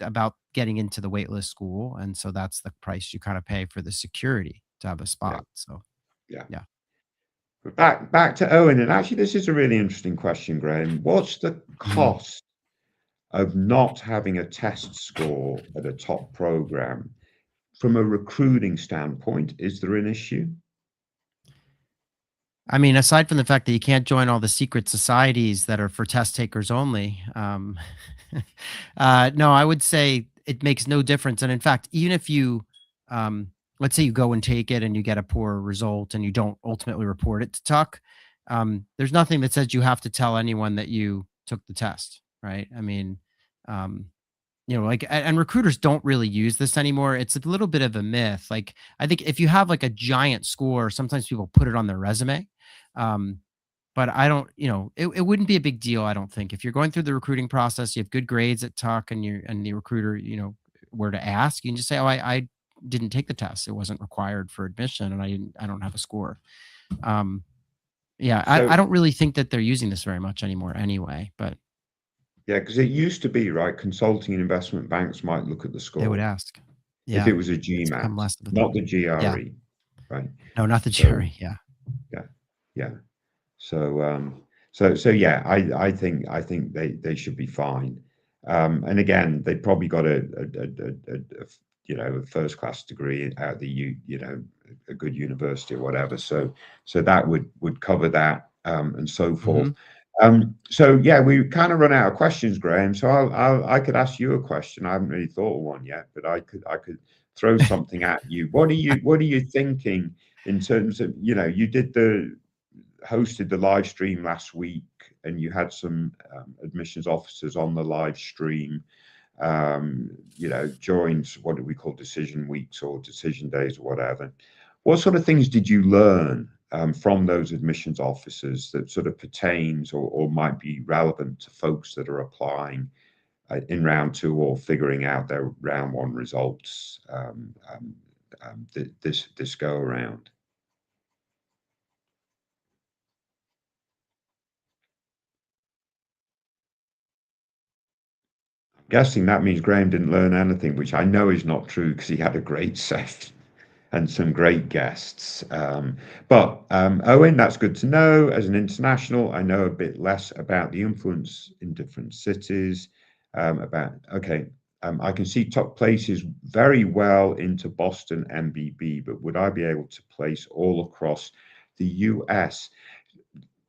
about getting into the wait list school. And so that's the price you kind of pay for the security to have a Yeah, spot. So yeah. yeah. But back to Owen, and actually, this is a really interesting question, Graham. What's the Mhm. cost of not having a test score at a top program from a recruiting standpoint? Is there an issue? I mean, aside from the fact that you can't join all the secret societies that are for test takers only, no, I would say it makes no difference. And in fact, even if you, um, let's say you go and take it and you get a poor result and you don't ultimately report it to Tuck, there's nothing that says you have to tell anyone that you took the test, right? I mean, um, like, and recruiters don't really use this anymore. It's a little bit of a myth. Like, I think if you have like a giant score, sometimes people put it on their resume. Um, but I don't, it wouldn't be a big deal, I don't think. If you're going through the recruiting process, you have good grades at Tuck and the recruiter, were to ask, you can just say, "Oh, I didn't take the test. It wasn't required for admission and I don't have a score." Um, yeah, I So, don't really think that they're using this very much anymore anyway, but yeah, because it used to be, right, consulting and investment banks might look at the they would score ask. if Yeah. it was a It's become GMAT, less of a not thing. the Yeah. GRE, right? No, not the So, jury, yeah. yeah, yeah. So, yeah, I think they should be fine. And again, they probably got a first class degree out the a good university or whatever. So that would cover that, and so forth. Mhm. So yeah, we kind of run out of questions, Graham. So I could ask you a question. I haven't really thought of one yet, but I could throw something at you. What are you thinking in terms of, you did the hosted the live stream last week, and you had some admissions officers on the live stream. During what do we call decision weeks or decision days or whatever. What sort of things did you learn from those admissions officers that sort of pertains or might be relevant to folks that are applying in round two or figuring out their round one results this go around? Guessing that means Graham didn't learn anything, which I know is not true because he had a great session and some great guests. But Owen, that's good to know. As an international, I know a bit less about the influence in different cities. Okay, I can see top places very well into Boston MBB, but would I be able to place all across the US?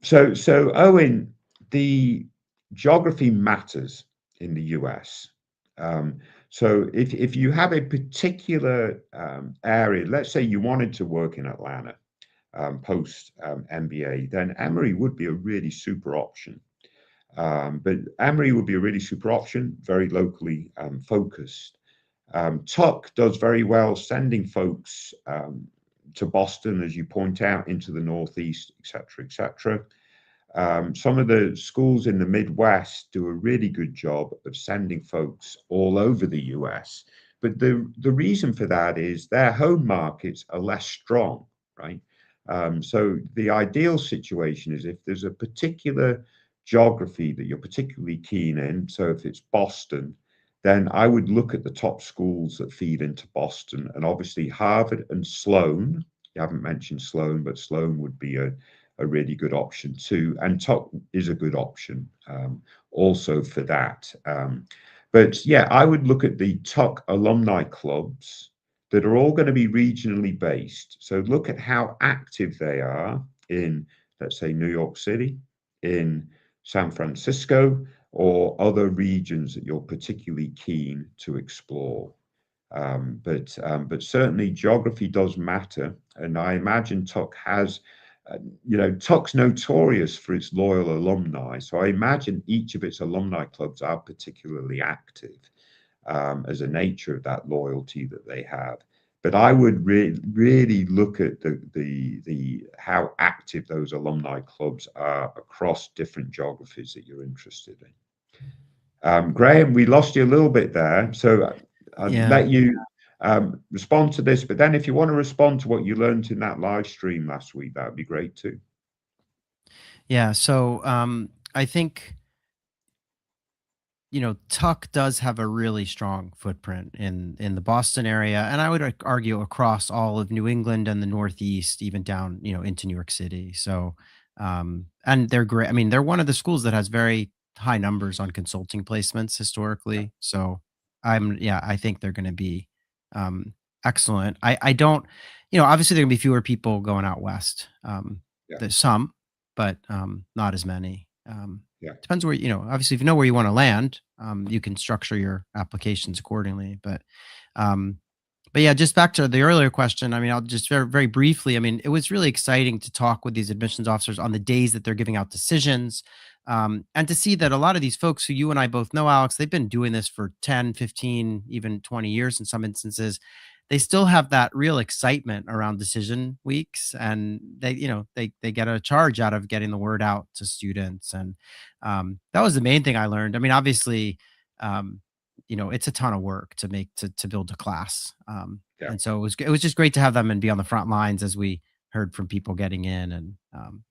So Owen, the geography matters in the US. Um, so if you have a particular area, let's say you wanted to work in Atlanta post MBA, then Emory would be a really super option. But Emory would be a really super option, very locally focused. Tuck does very well sending folks to Boston, as you point out, into the Northeast, et cetera, et cetera. Some of the schools in the Midwest do a really good job of sending folks all over the US. But the reason for that is their home markets are less strong, right? So the ideal situation is if there's a particular geography that you're particularly keen in. So if it's Boston, then I would look at the top schools that feed into Boston. And obviously, Harvard and Sloan. You haven't mentioned Sloan, but Sloan would be a really good option too. And Tuck is a good option also for that. But yeah, I would look at the Tuck alumni clubs that are all going to be regionally based. So look at how active they are in, let's say, New York City, in San Francisco, or other regions that you're particularly keen to explore. But certainly geography does matter, and I imagine Tuck has, Tuck's notorious for its loyal alumni, so I imagine each of its alumni clubs are particularly active as a nature of that loyalty that they have. But I would really look at the how active those alumni clubs are across different geographies that you're interested in. Graham, we lost you a little bit there, so I'd Yeah. let you respond to this. But then, if you want to respond to what you learned in that live stream last week, that would be great too. Yeah. So I think Tuck does have a really strong footprint in the Boston area, and I would argue across all of New England and the Northeast, even down into New York City. So, and they're great. I mean, they're one of the schools that has very high numbers on consulting placements Yeah, historically. So, yeah, I think they're going to be um, excellent. I don't, obviously there are going to be fewer people going out west. yeah, There's some, but not as many. yeah, Depends where obviously, if you know where you wanna land, you can structure your applications accordingly, um but yeah, just back to the earlier question, I mean, I'll just very, very briefly, I mean, it was really exciting to talk with these admissions officers on the days that they're giving out decisions, and to see that a lot of these folks who you and I both know, Alex, they've been doing this for 10, 15, even 20 years in some instances. They still have that real excitement around decision weeks, and they get a charge out of getting the word out to students, and that was the main thing I learned. I mean, obviously, um, it's a ton of work to make to build a class. yeah. And so it was just great to have them and be on the front lines as we heard from people getting in. And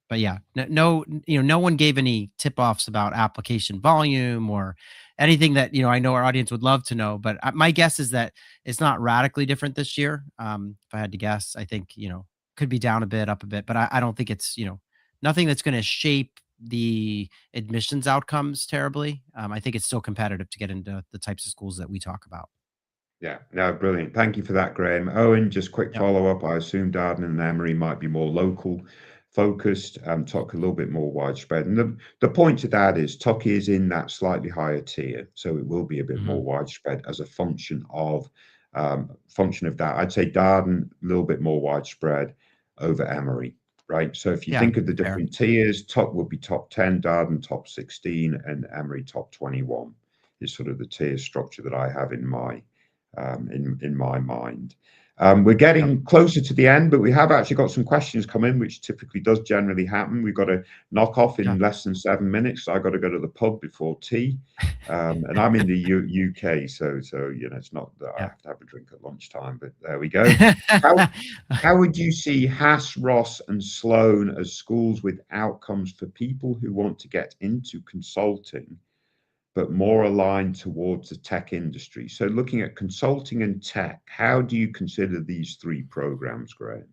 but yeah, no, no one gave any tip offs about application volume or anything that I know our audience would love to know. But my guess is that it's not radically different this year. If I had to guess, I think could be down a bit, up a bit, but I don't think it's nothing that's going to shape the admissions outcomes terribly. I think it's still competitive to get into the types of schools that we talk about. Yeah, no, brilliant. Thank you for that, Graham. Owen, just quick Yep. follow-up. I assume Darden and Emory might be more local focused, Tuck a little bit more widespread. And the point to that is Tuck is in that slightly higher tier, so it will be a bit Mhm. more widespread as a function of that. I'd say Darden a little bit more widespread over Emory, right? So if you Yeah, think of the fair. different tiers, Tuck would be top 10, Darden top 16, and Emory top 21 is sort of the tier structure that I have in my mind. We're Yep. getting closer to the end, but we have actually got some questions come in, which typically does generally happen. We've got to knock off Yeah. in less than 7 minutes. So I've got to go to the pub before tea, and I'm in the UK, so it's not that I Yeah. have to have a drink at lunchtime. But there we go. How how would you see Haas, Ross, and Sloan as schools with outcomes for people who want to get into consulting but more aligned towards the tech industry? So looking at consulting and tech, how do you consider these three programs, Graham?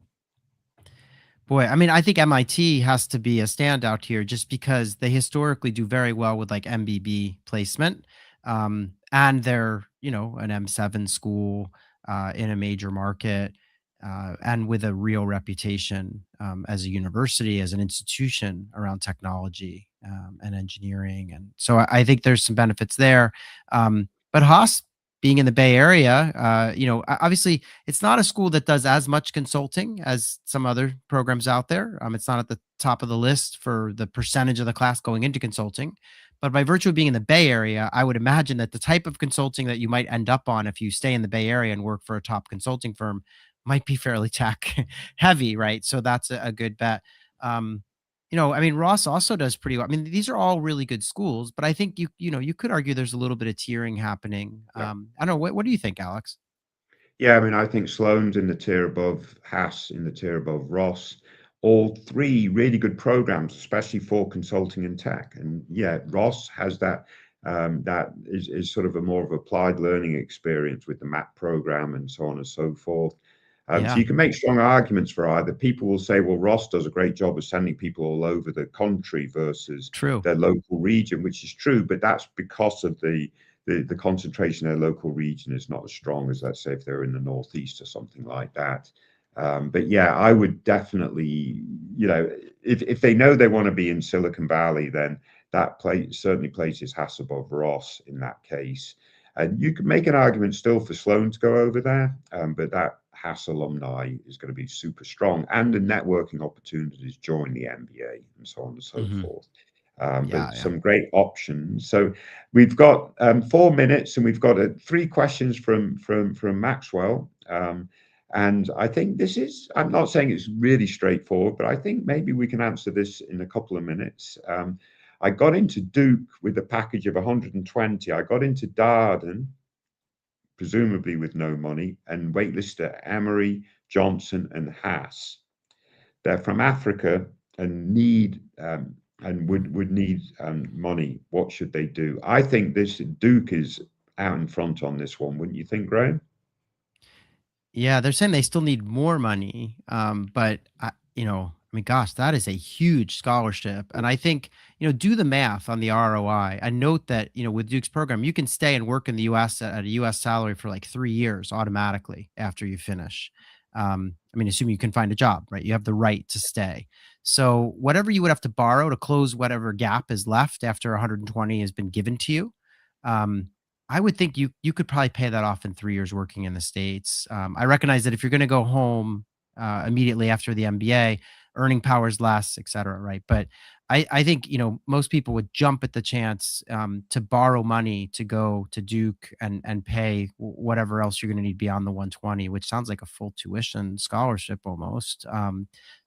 Boy, I mean, I think MIT has to be a standout here just because they historically do very well with like MBB placement. And they're, an M7 school in a major market and with a real reputation as a university, as an institution around technology and engineering. And so I think there's some benefits there. But Haas being in the Bay Area, obviously it's not a school that does as much consulting as some other programs out there. It's not at the top of the list for the percentage of the class going into consulting. But by virtue of being in the Bay Area, I would imagine that the type of consulting that you might end up on if you stay in the Bay Area and work for a top consulting firm might be fairly tech heavy, right? So that's a good bet. Um, I mean, Ross also does pretty well. I mean, these are all really good schools, but I think you could argue there's a little bit of tiering happening. Yeah. I don't know. What do you think, Alex? Yeah, I mean, I think Sloan's in the tier above Haas, in the tier above Ross. All three really good programs, especially for consulting and tech. And yeah, Ross has that is sort of a more of applied learning experience with the MAP program and so on and so forth. So Yeah, you can make strong arguments for either. People will say, well, Ross does a great job of sending people all over the country versus true. their local region, which is true, but that's because of the the concentration in their local region is not as strong as, let's say, if they're in the Northeast or something like that. But yeah, I would definitely, if they know they want to be in Silicon Valley, then that place certainly places Hasselhoff Ross in that case. And you could make an argument still for Sloan to go over there, but that Hass alumni is going to be super strong, and the networking opportunities join the MBA and so on and so Mhm. forth. Yeah, But yeah. some great options. So we've got 4 minutes, and we've got three questions from Maxwell. And I think this is, I'm not saying it's really straightforward, but I think maybe we can answer this in a couple of minutes. I got into Duke with a package of 120. I got into Darden, presumably with no money, and waitlisted at Emery, Johnson, and Haas. They're from Africa and need and would need money. What should they do? I think this Duke is out in front on this one, wouldn't you think, Graham? Yeah, they're saying they still need more money, but I mean, gosh, that is a huge scholarship, and I think do the math on the ROI. And note that with Duke's program, you can stay and work in the U.S. at a U.S. salary for like 3 years automatically after you finish. I mean, assuming you can find a job, right? You have the right to stay. So whatever you would have to borrow to close whatever gap is left after 120 has been given to you. Um, I would think you could probably pay that off in 3 years working in the States. I recognize that if you're gonna go home, immediately after the MBA, earning power is less, et cetera, right? But I think, most people would jump at the chance, to borrow money to go to Duke and pay whatever else you're gonna need beyond the 120, which sounds like a full tuition scholarship almost.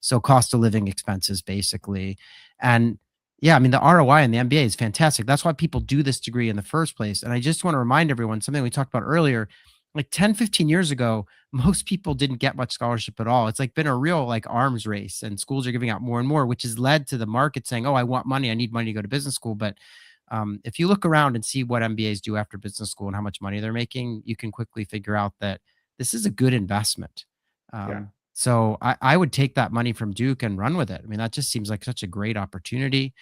So cost of living expenses, basically. And yeah, I mean, the ROI in the MBA is fantastic. That's why people do this degree in the first place. And I just want to remind everyone something we talked about earlier, like 10, 15 years ago, most people didn't get much scholarship at all. It's like been a real like arms race, and schools are giving out more and more, which has led to the market saying, "Oh, I want money. I need money to go to business school." But if you look around and see what MBAs do after business school and how much money they're making, you can quickly figure out that this is a good investment. Yeah. So I would take that money from Duke and run with it. I mean, that just seems like such a great opportunity.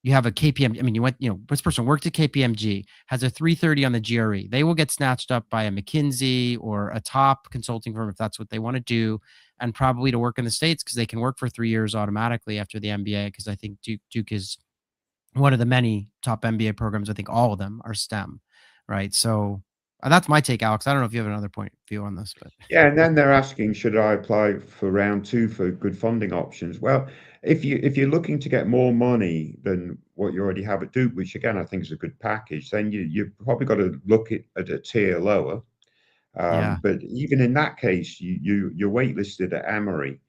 You have a KPM. I mean, this person worked at KPMG, has a 330 on the GRE. They will get snatched up by a McKinsey or a top consulting firm if that's what they want to do, and probably to work in the States because they can work for 3 years automatically after the MBA. Because I think Duke is one of the many top MBA programs. I think all of them are STEM, right? So that's my take, Alex. I don't know if you have another point of view on this, but Yeah, and then they're asking, should I apply for round two for good funding options? Well, if you're looking to get more money than what you already have at Duke, which again I think is a good package, then you've probably got to look at a tier lower. yeah, But even in that case, you're waitlisted at Emory,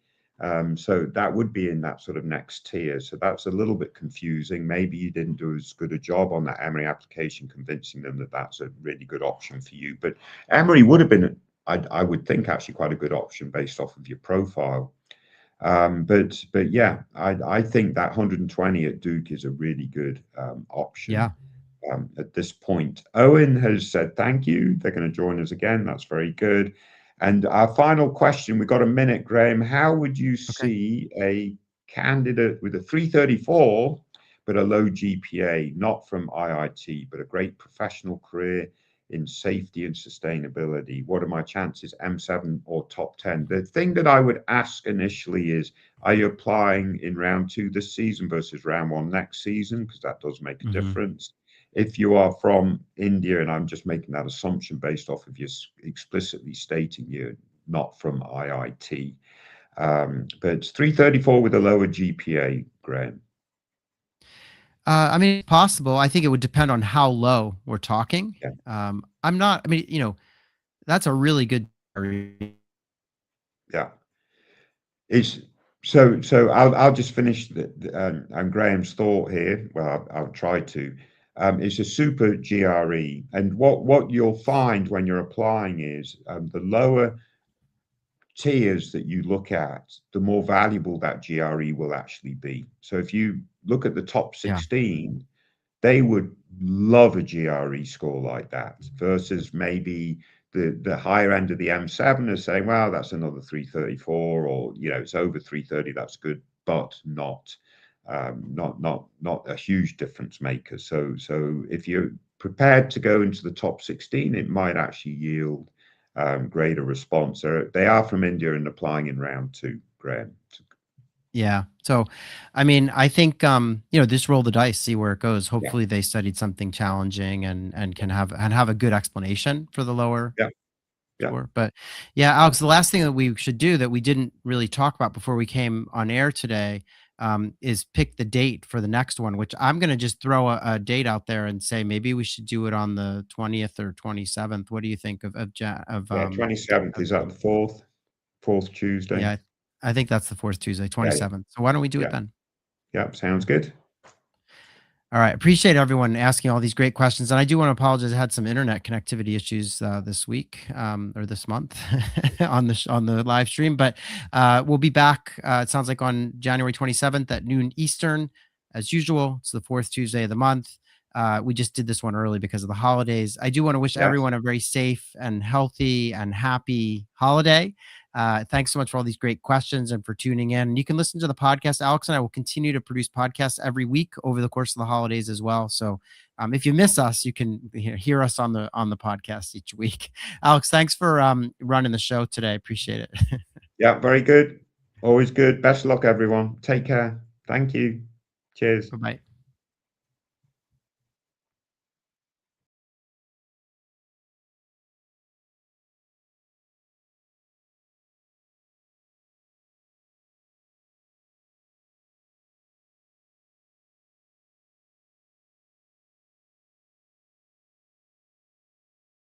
so that would be in that sort of next tier. So that's a little bit confusing. Maybe you didn't do as good a job on that Emory application, convincing them that that's a really good option for you. But Emory would have been, I would think, actually quite a good option based off of your profile. But yeah, I think that 120 at Duke is a really good option yeah. at this point. Owen has said thank you. They're going to join us again. That's very good. And our final question, we've got a minute, Graham. How would you Okay. see a candidate with a 334 but a low GPA, not from IIT, but a great professional career in safety and sustainability? What are my chances, M7 or top 10? The thing that I would ask initially is, are you applying in round two this season versus round one next season? Because that does make a Mhm. difference. If you are from India, and I'm just making that assumption based off of you explicitly stating you're not from IIT, but 334 with a lower GPA, Graham. I mean, possible. I think it would depend on how low we're talking. Yeah, I'm not. I mean, that's a really good. yeah. It's so I'll just finish Graham's thought here. Well, I'll try to. It's a super GRE, and what you'll find when you're applying is the lower tiers that you look at, the more valuable that GRE will actually be. So if you look at the top Yeah, 16, they would love a GRE score like that versus maybe the higher end of the M7 is saying, well, that's another 334, or it's over 330, that's good, but not. not a huge difference maker. So if you're prepared to go into the top 16, it might actually yield greater response. They are from India and applying in round two, Graham. Yeah. So, I mean, I think, just roll the dice, see where it goes. Yeah, Hopefully they studied something challenging and yeah, can have a good explanation for the lower yeah, yeah, score. But yeah, Alex, the last thing that we should do that we didn't really talk about before we came on air today, is pick the date for the next one, which I'm going to just throw a date out there and say maybe we should do it on the 20th or 27th. What do you think yeah. 27th, of is that the fourth Tuesday? yeah, I think that's the fourth Tuesday, Yeah, yeah, 27th. So why don't we do it yeah, then? yeah. Sounds good. All right. Appreciate everyone asking all these great questions. And I do want to apologize. I had some internet connectivity issues this week, or this month on the live stream, but we'll be back. It sounds like on January 27th at noon Eastern, as usual. It's the fourth Tuesday of the month. We just did this one early because of the holidays. I do want to wish Yes. everyone a very safe and healthy and happy holiday. Thanks so much for all these great questions and for tuning in. You can listen to the podcast. Alex and I will continue to produce podcasts every week over the course of the holidays as well. So if you miss us, you can hear us on the podcast each week. Alex, thanks for running the show today. Appreciate it. Yeah, very good. Always good. Best of luck, everyone. Take care. Thank you. Cheers. Bye bye.